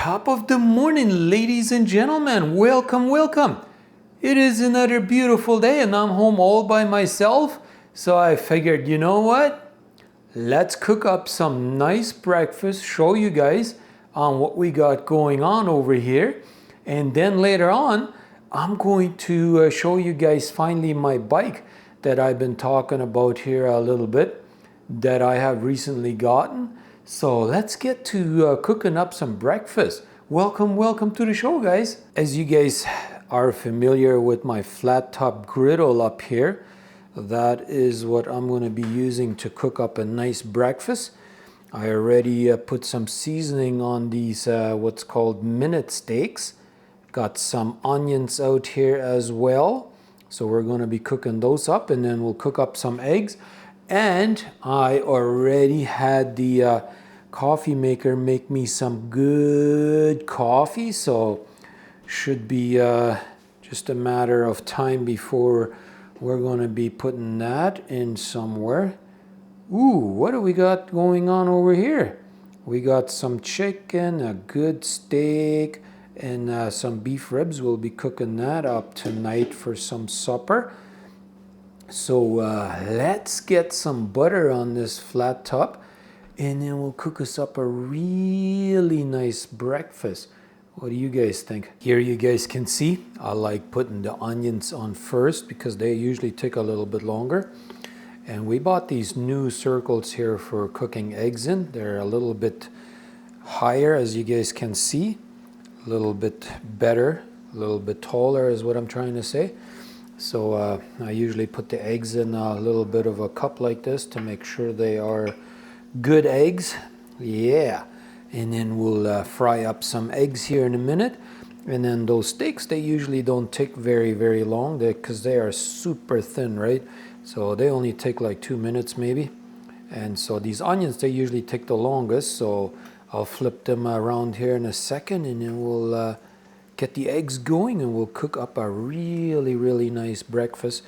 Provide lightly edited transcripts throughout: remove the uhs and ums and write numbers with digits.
Top of the morning, ladies and gentlemen. Welcome, welcome. It is another beautiful day and I'm home all by myself. So I figured, you know what? Let's cook up some nice breakfast, show you guys on what we got going on over here. And then later on, I'm going to show you guys finally my bike that I've been talking about here a little bit that I have recently gotten. So let's get to cooking up some breakfast. Welcome to the show, guys. As you guys are familiar with my flat top griddle up here, that is what I'm going to be using to cook up a nice breakfast. I already put some seasoning on these what's called minute steaks. Got some onions out here as well. So we're going to be cooking those up, and then we'll cook up some eggs. And I already had the coffee maker make me some good coffee, so should be just a matter of time before we're going to be putting that in somewhere. Ooh, what do we got going on over here? We got some chicken, a good steak, and some beef ribs. We'll be cooking that up tonight for some supper. So let's get some butter on this flat top, and then we'll cook us up a really nice breakfast. What do you guys think? Here you guys can see I like putting the onions on first because they usually take a little bit longer. And we bought these new circles here for cooking eggs in. They're a little bit higher, as you guys can see, a little bit better, a little bit taller is what I'm trying to say. So I usually put the eggs in a little bit of a cup like this to make sure they are good eggs. Yeah. And then we'll fry up some eggs here in a minute. And then those steaks, they usually don't take very long because they are super thin, right? So they only take like 2 minutes maybe. And so these onions, they usually take the longest. So I'll flip them around here in a second, and then we'll get the eggs going, and we'll cook up a really nice breakfast.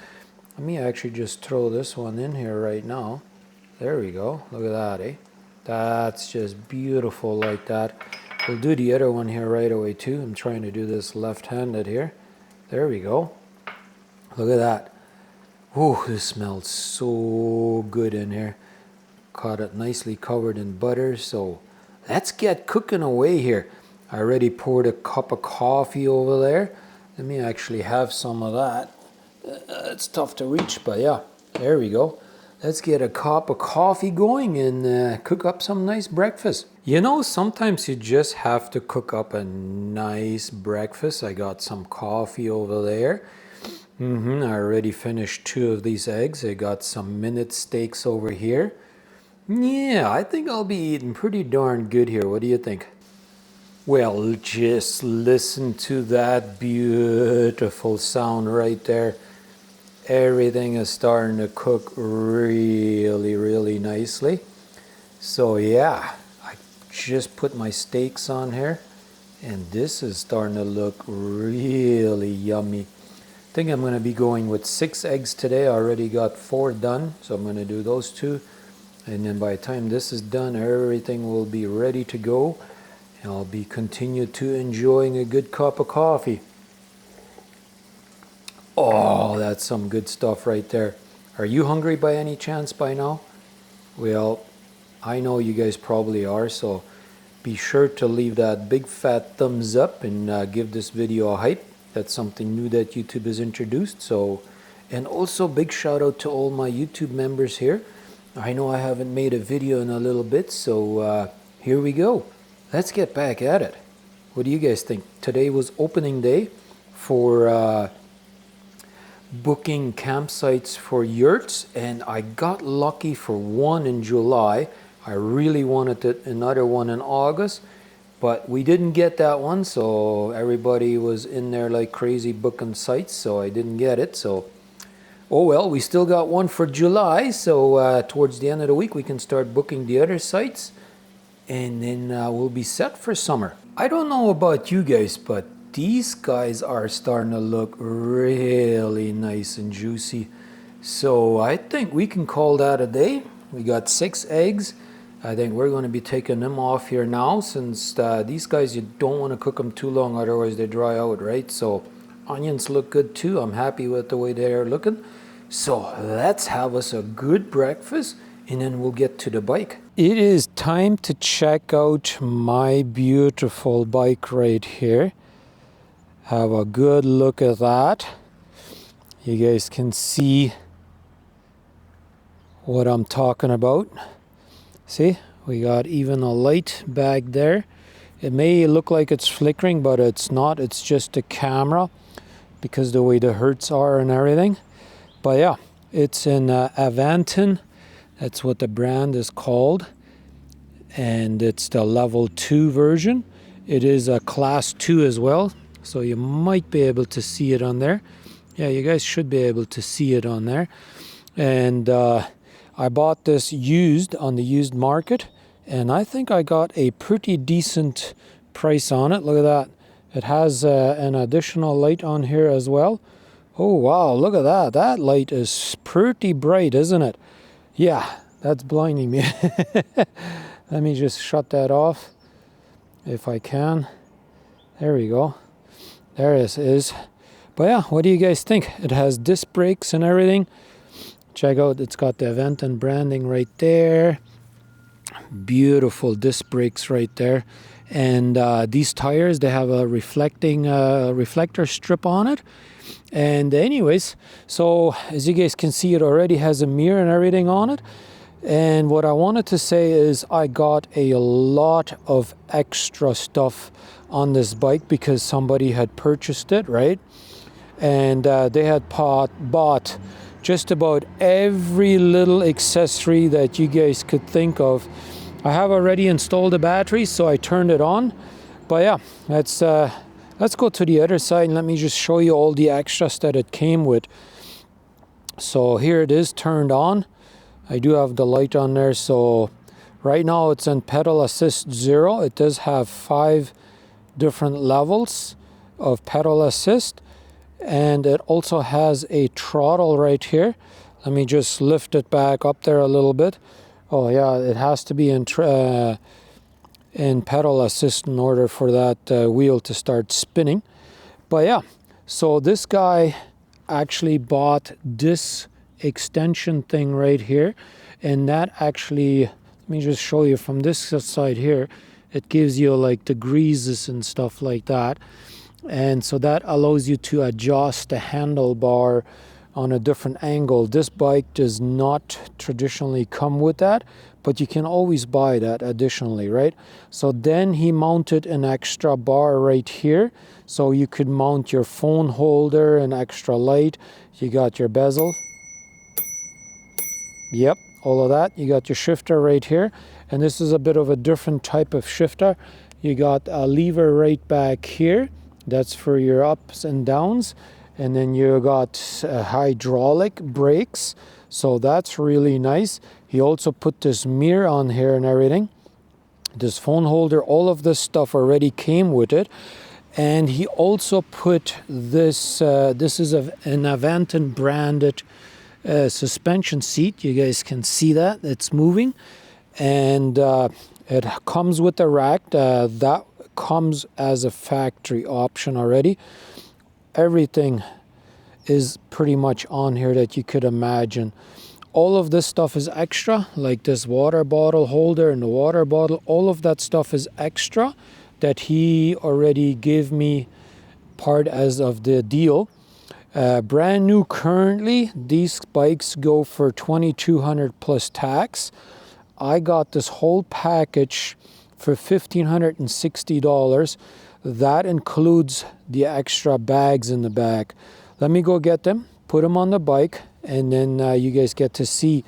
Let me actually just throw this one in here right now. There we go. Look at that, eh? That's just beautiful like that. We'll do the other one here right away too. I'm trying to do this left-handed here. There we go. Look at that. Ooh, this smells so good in here. Got it nicely covered in butter. So let's get cooking away here. I already poured a cup of coffee over there. Let me actually have some of that. It's tough to reach, but yeah, there we go. Let's get a cup of coffee going and cook up some nice breakfast. You know, sometimes you just have to cook up a nice breakfast. I got some coffee over there. I already finished 2 of these eggs. I got some minute steaks over here. Yeah, I think I'll be eating pretty darn good here. What do you think? Well, just listen to that beautiful sound right there. Everything is starting to cook really nicely. So yeah, I just put my steaks on here, and this is starting to look really yummy. I think I'm going to be going with 6 eggs today. I already got 4 done, so I'm going to do those 2. And then by the time this is done, everything will be ready to go. And I'll be continue to enjoying a good cup of coffee. Oh, that's some good stuff right there. Are you hungry by any chance by now? Well, I know you guys probably are, so be sure to leave that big fat thumbs up and give this video a hype. That's something new that YouTube has introduced. So, and also big shout out to all my YouTube members here. I know I haven't made a video in a little bit, so here we go. Let's get back at it. What do you guys think? Today was opening day for booking campsites for yurts, and I got lucky for one in July. I really wanted another one in August, but we didn't get that one, so everybody was in there like crazy booking sites, so I didn't get it. So oh well, we still got one for July, so towards the end of the week we can start booking the other sites, and then we'll be set for summer. I don't know about you guys, but these guys are starting to look really nice and juicy. So I think we can call that a day. We got 6 eggs, I think we're going to be taking them off here now, since these guys, you don't want to cook them too long, otherwise they dry out, right? So onions look good too. I'm happy with the way they're looking. So let's have us a good breakfast, and then we'll get to the bike. It is time to check out my beautiful bike right here. Have a good look at that. You guys can see what I'm talking about. See, we got even a light back there. It may look like it's flickering, but it's not. It's just the camera because the way the hertz are and everything. But yeah, it's in Aventon. That's what the brand is called. And it's the level 2 version. It is a class 2 as well. So you might be able to see it on there. Yeah, you guys should be able to see it on there. And I bought this used on the used market, and I think I got a pretty decent price on it. Look at that. It has an additional light on here as well. Oh wow, look at that. That light is pretty bright, isn't it? Yeah, that's blinding me. Let me just shut that off if I can. There we go. There it is. But yeah, what do you guys think? It has disc brakes and everything. Check out, it's got the Aventon branding right there. Beautiful disc brakes right there. And these tires, they have a reflector strip on it. And anyways, so as you guys can see, it already has a mirror and everything on it. And what I wanted to say is I got a lot of extra stuff on this bike because somebody had purchased it, right? And they had bought just about every little accessory that you guys could think of. I have already installed the battery, so I turned it on. But yeah, let's go to the other side and let me just show you all the extras that it came with. So here it is turned on. I do have the light on there. So right now it's in pedal assist 0. It does have 5 different levels of pedal assist. And it also has a throttle right here. Let me just lift it back up there a little bit. Oh yeah, it has to be in pedal assist in order for that wheel to start spinning. But yeah, so this guy actually bought this extension thing right here, and that actually, let me just show you from this side here, it gives you like the greases and stuff like that. And so that allows you to adjust the handlebar on a different angle. This bike does not traditionally come with that, but you can always buy that additionally, right? So then he mounted an extra bar right here, so you could mount your phone holder, an extra light. You got your bezel. Yep, all of that. You got your shifter right here, and this is a bit of a different type of shifter. You got a lever right back here. That's for your ups and downs. And then you got hydraulic brakes. So that's really nice. He also put this mirror on here and everything. This phone holder, all of this stuff already came with it. And he also put this, this is an Aventon branded suspension seat. You guys can see that, it's moving. And it comes with a rack. That comes as a factory option already. Everything is pretty much on here that you could imagine. All of this stuff is extra, like this water bottle holder and the water bottle. All of that stuff is extra that he already gave me part as of the deal. Brand new currently, these bikes go for $2,200 plus tax. I got this whole package for $1,560. That includes the extra bags in the back. Let me go get them, put them on the bike, and then you guys get to see.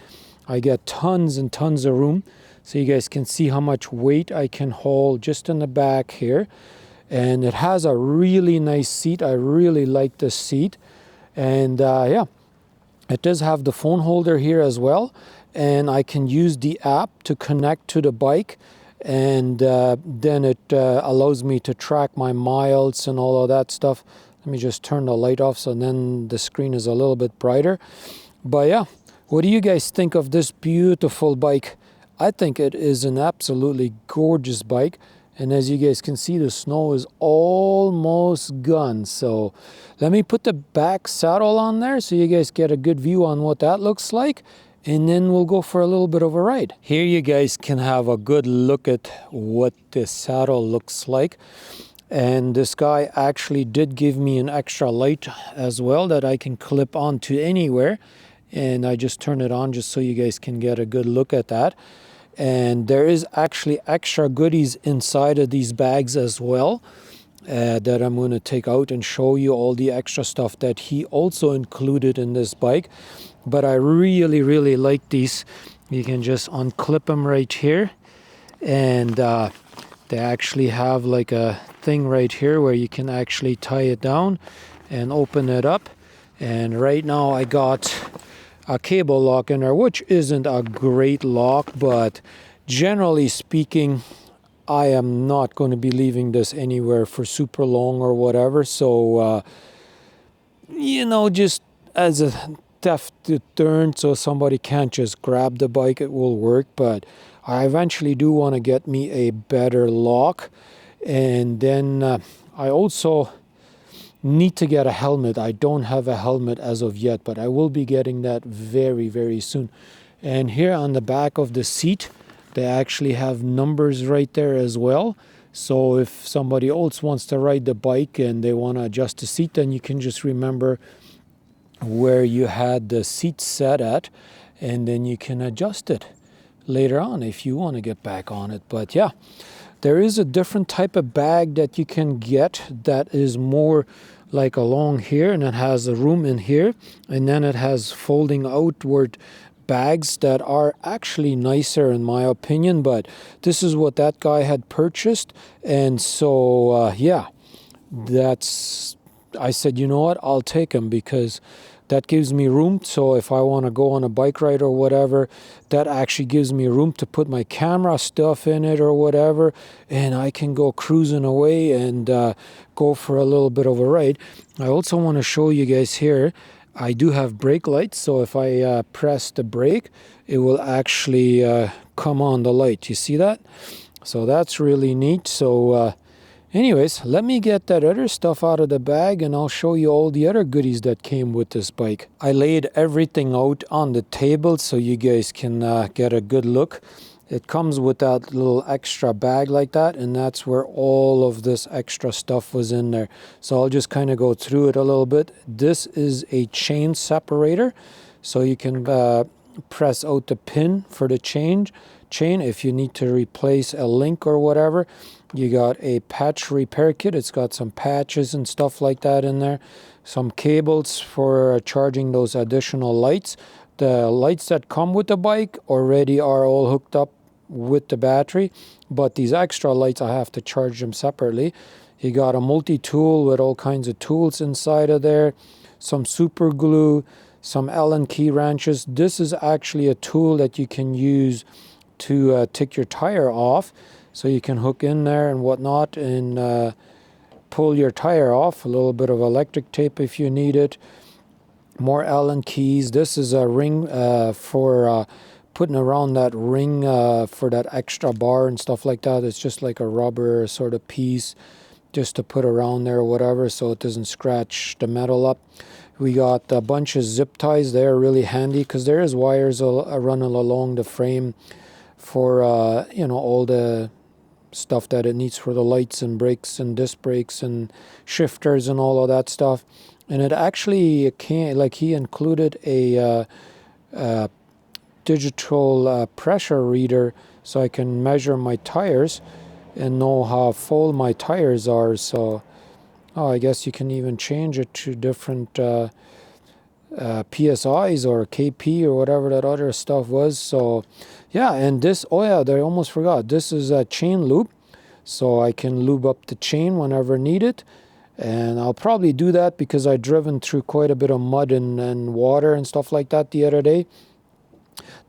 I get tons and tons of room, so you guys can see how much weight I can hold just in the back here. And it has a really nice seat. I really like this seat. And yeah, it does have the phone holder here as well. And I can use the app to connect to the bike. And then it allows me to track my miles and all of that stuff. Let me just turn the light off so then the screen is a little bit brighter. But yeah, what do you guys think of this beautiful bike? I think it is an absolutely gorgeous bike. And as you guys can see, the snow is almost gone. So let me put the back saddle on there so you guys get a good view on what that looks like. And then we'll go for a little bit of a ride. Here you guys can have a good look at what the saddle looks like. And this guy actually did give me an extra light as well that I can clip onto anywhere. And I just turn it on just so you guys can get a good look at that. And there is actually extra goodies inside of these bags as well that I'm going to take out and show you all the extra stuff that he also included in this bike. But I really like these. You can just unclip them right here, and they actually have like a thing right here where you can actually tie it down and open it up. And right now I got a cable lock in there, which isn't a great lock, but generally speaking, I am not going to be leaving this anywhere for super long or whatever. So, you know, just as a theft deterrent, so somebody can't just grab the bike, it will work. But I eventually do want to get me a better lock. And then I also need to get a helmet. I don't have a helmet as of yet, but I will be getting that very soon. And here on the back of the seat, they actually have numbers right there as well. So if somebody else wants to ride the bike and they want to adjust the seat, then you can just remember where you had the seat set at, and then you can adjust it later on if you want to get back on it. But yeah, there is a different type of bag that you can get that is more like along here, and it has a room in here, and then it has folding outward bags that are actually nicer in my opinion. But this is what that guy had purchased, and so yeah, I said, you know what, I'll take them because that gives me room. So if I want to go on a bike ride or whatever, that actually gives me room to put my camera stuff in it or whatever, and I can go cruising away and go for a little bit of a ride. I also want to show you guys here, I do have brake lights, so if I press the brake, it will actually come on the light. You see that? So that's really neat. So anyways, let me get that other stuff out of the bag and I'll show you all the other goodies that came with this bike. I laid everything out on the table so you guys can get a good look. It comes with that little extra bag like that, and that's where all of this extra stuff was in there. So I'll just kind of go through it a little bit. This is a chain separator, so you can press out the pin for the chain if you need to replace a link or whatever. You got a patch repair kit. It's got some patches and stuff like that in there. Some cables for charging those additional lights. The lights that come with the bike already are all hooked up with the battery, but these extra lights, I have to charge them separately. You got a multi-tool with all kinds of tools inside of there. Some super glue, some Allen key wrenches. This is actually a tool that you can use to take your tire off. So you can hook in there and whatnot and pull your tire off. A little bit of electric tape if you need it. More Allen keys. This is a ring for putting around that ring for that extra bar and stuff like that. It's just like a rubber sort of piece just to put around there or whatever so it doesn't scratch the metal up. We got a bunch of zip ties. They're really handy because there is wires running along the frame for you know, all the stuff that it needs for the lights and brakes and disc brakes and shifters and all of that stuff. And it actually came, like, he included a digital pressure reader so I can measure my tires and know how full my tires are. So I guess you can even change it to different PSIs or KP or whatever that other stuff was. So yeah, and this, oh yeah, I almost forgot, this is a chain lube, so I can lube up the chain whenever needed. And I'll probably do that because I've driven through quite a bit of mud and water and stuff like that the other day.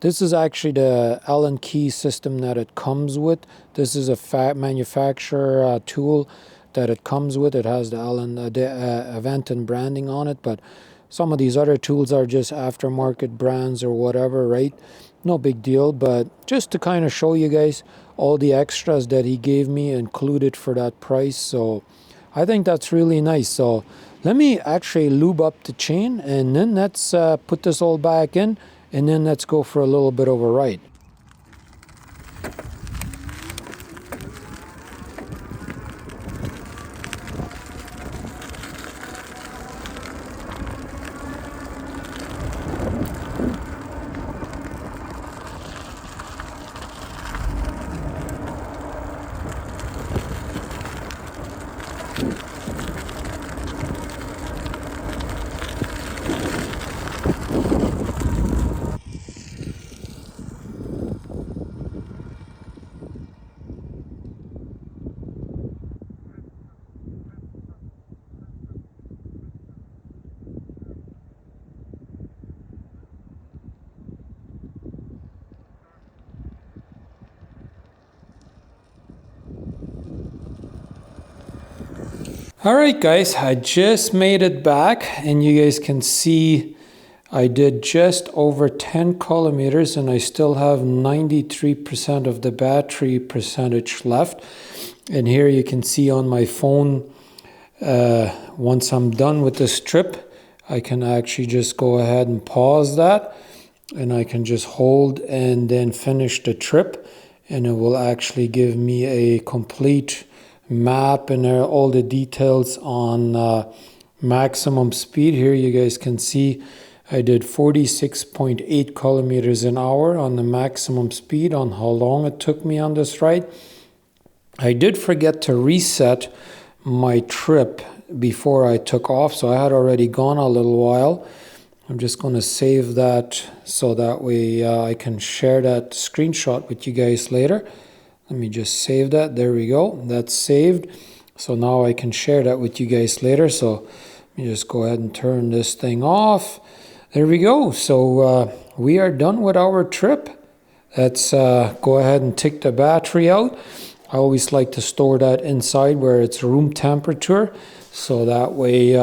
This is actually the Allen key system that it comes with. This is a manufacturer tool that it comes with. It has the Aventon branding on it, but some of these other tools are just aftermarket brands or whatever, right? no big deal, but just to kind of show you guys all the extras that he gave me included for that price. So I think that's really nice. So let me actually lube up the chain, and then let's put this all back in, and then let's go for a little bit of a ride. All right, guys, I just made it back, and you guys can see I did just over 10 kilometers, and I still have 93% of the battery percentage left. And here you can see on my phone, once I'm done with this trip, I can actually just go ahead and pause that, and I can just hold and then finish the trip, and it will actually give me a complete map and all the details on maximum speed. Here you guys can see I did 46.8 kilometers an hour on the maximum speed on how long it took me on this ride. I did forget to reset my trip before I took off, so I had already gone a little while. I'm just going to save that so that way I can share that screenshot with you guys later. Let me just save that. There we go. That's saved. So now I can share that with you guys later. So let me just go ahead and turn this thing off. There we go. So we are done with our trip. Let's go ahead and take the battery out. I always like to store that inside where it's room temperature, so that way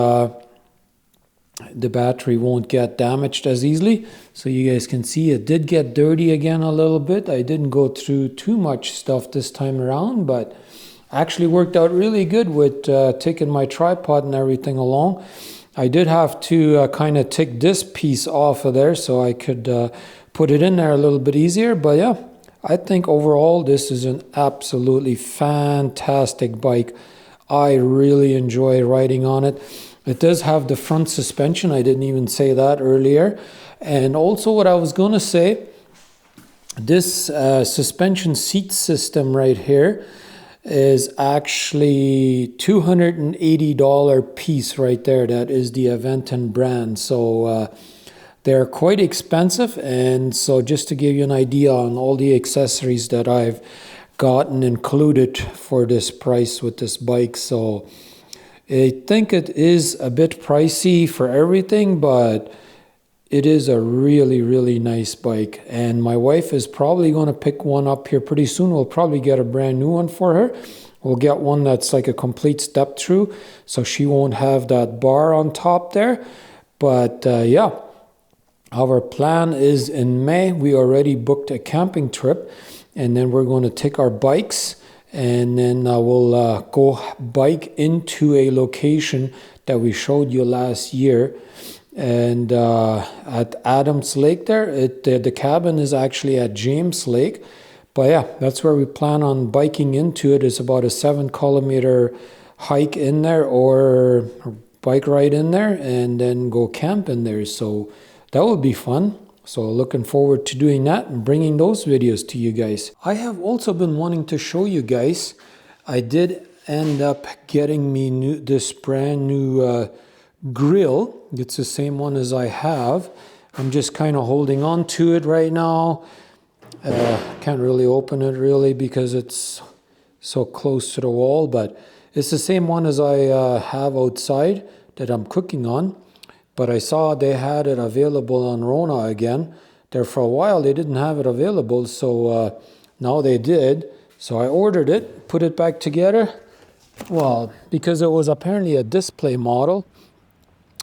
the battery won't get damaged as easily. So you guys can see it did get dirty again a little bit. I didn't go through too much stuff this time around, but actually worked out really good with taking my tripod and everything along. I did have to kind of take this piece off of there so I could put it in there a little bit easier. But yeah, I think overall this is an absolutely fantastic bike. I really enjoy riding on it. It does have the front suspension. I didn't even say that earlier. And also what I was going to say, this suspension seat system right here is actually $280 piece right there. That is the Aventon brand. So they're quite expensive. And so just to give you an idea on all the accessories that I've gotten included for this price with this bike. So I think it is a bit pricey for everything, but it is a really, really nice bike. And my wife is probably going to pick one up here pretty soon. We'll probably get a brand new one for her. We'll get one that's like a complete step through, so she won't have that bar on top there. But yeah, our plan is in May. We already booked a camping trip, and then we're going to take our bikes, and then we'll go bike into a location that we showed you last year. And at Adams Lake there, the cabin is actually at James Lake. But yeah, that's where we plan on biking into it. It's about a 7 kilometer hike in there, or bike ride in there, and then go camp in there. So that would be fun. So looking forward to doing that and bringing those videos to you guys. I have also been wanting to show you guys, I did end up getting me this brand new grill. It's the same one as I have. I'm just kind of holding on to it right now. Can't really open it really because it's so close to the wall, but it's the same one as I have outside that I'm cooking on. But I saw they had it available on Rona again. There for a while they didn't have it available, so now they did. So I ordered it, put it back together. Well, because it was apparently a display model,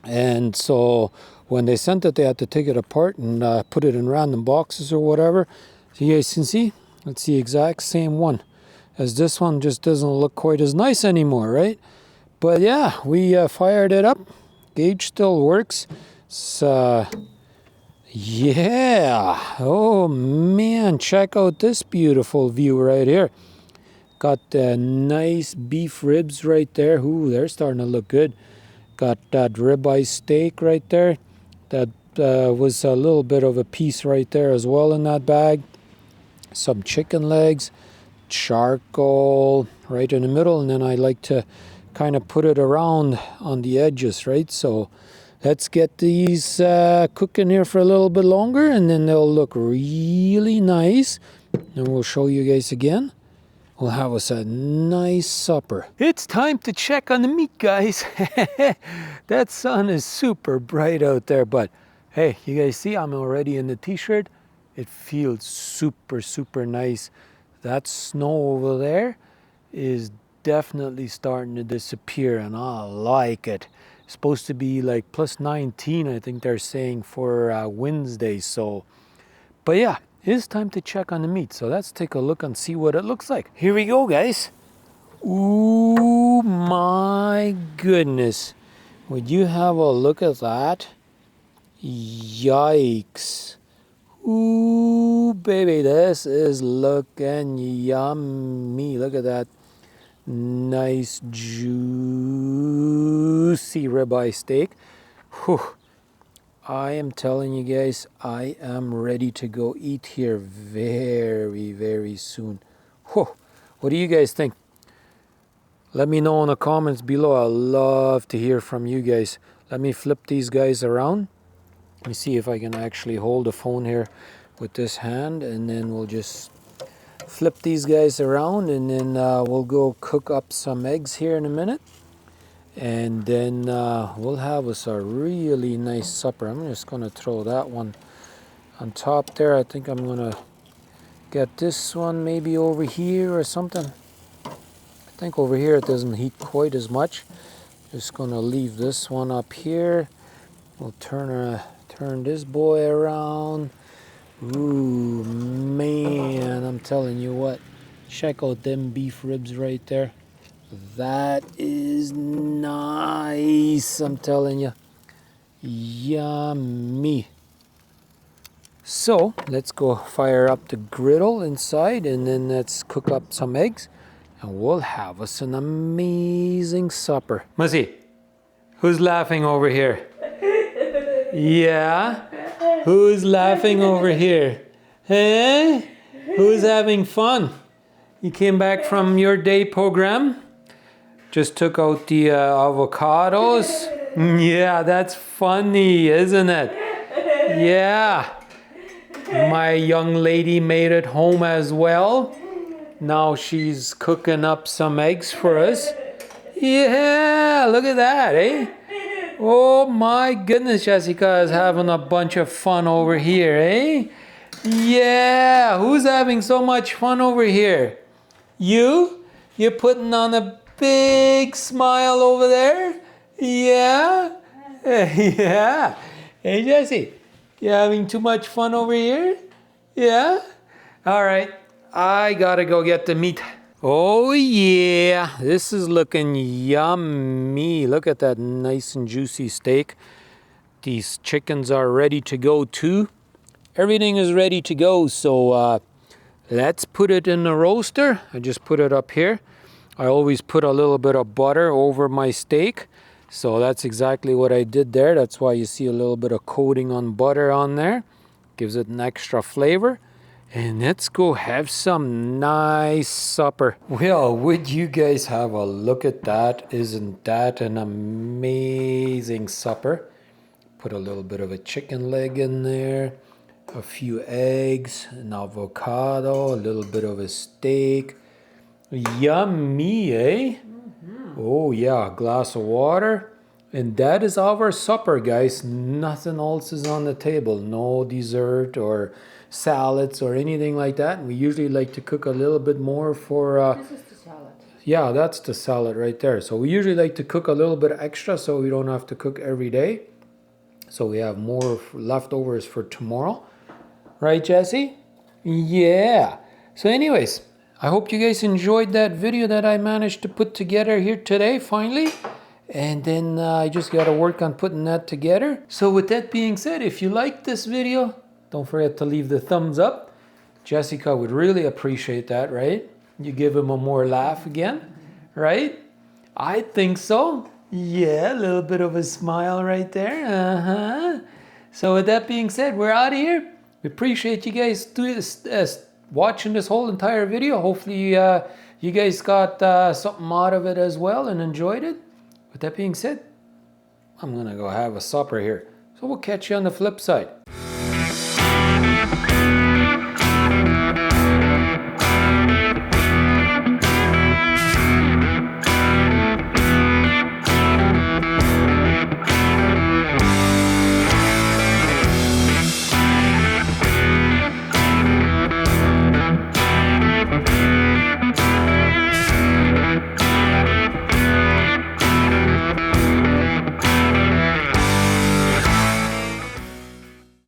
and so when they sent it, they had to take it apart and put it in random boxes or whatever. So you guys can see, it's the exact same one as this one, just doesn't look quite as nice anymore, right? But yeah, we fired it up. Gauge still works. So yeah, oh man, check out this beautiful view right here. Got the nice beef ribs right there. Ooh, they're starting to look good. Got that ribeye steak right there. That was a little bit of a piece right there as well in that bag. Some chicken legs, charcoal right in the middle, and then I like to kind of put it around on the edges, right? So let's get these cooking here for a little bit longer, and then they'll look really nice. And we'll show you guys again. We'll have us a nice supper. It's time to check on the meat, guys. That sun is super bright out there, but hey, you guys see I'm already in the t-shirt. It feels super, super nice. That snow over there is definitely starting to disappear, and I like it. It's supposed to be like plus 19, I think they're saying, for Wednesday. So, but yeah, it's time to check on the meat. So let's take a look and see what it looks like. Here we go, guys. Ooh, my goodness. Would you have a look at that? Yikes. Ooh, baby, this is looking yummy. Look at that nice, juicy ribeye steak. Whew. I am telling you guys, I am ready to go eat here very, very soon. Whew. What do you guys think? Let me know in the comments below. I love to hear from you guys. Let me flip these guys around. Let me see if I can actually hold the phone here with this hand, and then we'll just flip these guys around, and then we'll go cook up some eggs here in a minute, and then we'll have us a really nice supper. I'm just going to throw that one on top there. I think I'm going to get this one maybe over here or something. I think over here it doesn't heat quite as much. Just going to leave this one up here. We'll turn this boy around. Ooh, man, I'm telling you what. Check out them beef ribs right there. That is nice, I'm telling you. Yummy. So, let's go fire up the griddle inside, and then let's cook up some eggs, and we'll have us an amazing supper. Mussy, who's laughing over here? Yeah? Who's laughing over here? Hey? Who's having fun? You came back from your day program? Just took out the avocados? Yeah, that's funny, isn't it? Yeah. My young lady made it home as well. Now she's cooking up some eggs for us. Yeah, look at that, eh? Oh my goodness, Jessica is having a bunch of fun over here, eh? Yeah, who's having so much fun over here? You? You're putting on a big smile over there? Yeah? Yeah. Hey, Jessie, you having too much fun over here? Yeah? All right, I gotta go get the meat. Oh yeah, this is looking yummy. Look at that nice and juicy steak. These chickens are ready to go too. Everything is ready to go, so let's put it in the roaster. I just put it up here. I always put a little bit of butter over my steak, so that's exactly what I did there. That's why you see a little bit of coating on butter on there. Gives it an extra flavor. And let's go have some nice supper. Well, would you guys have a look at that? Isn't that an amazing supper? Put a little bit of a chicken leg in there, a few eggs, an avocado, a little bit of a steak. Yummy, eh? Oh yeah, a glass of water. And that is our supper, guys. Nothing else is on the table. No dessert or salads or anything like that. We usually like to cook a little bit more for This is the salad. yeah, that's the salad right there. So we usually like to cook a little bit extra so we don't have to cook every day. so we have more leftovers for tomorrow. Right, Jesse? Yeah. So anyways, I hope you guys enjoyed that video that I managed to put together here today, finally. And then I just got to work on putting that together. So with that being said, if you liked this video, don't forget to leave the thumbs up. Jessica would really appreciate that, right? You give him a more laugh again, right? I think so. Yeah, a little bit of a smile right there. Uh-huh. So with that being said, we're out of here. We appreciate you guys watching this whole entire video. Hopefully you guys got something out of it as well and enjoyed it. With that being said, I'm gonna go have a supper here. So we'll catch you on the flip side.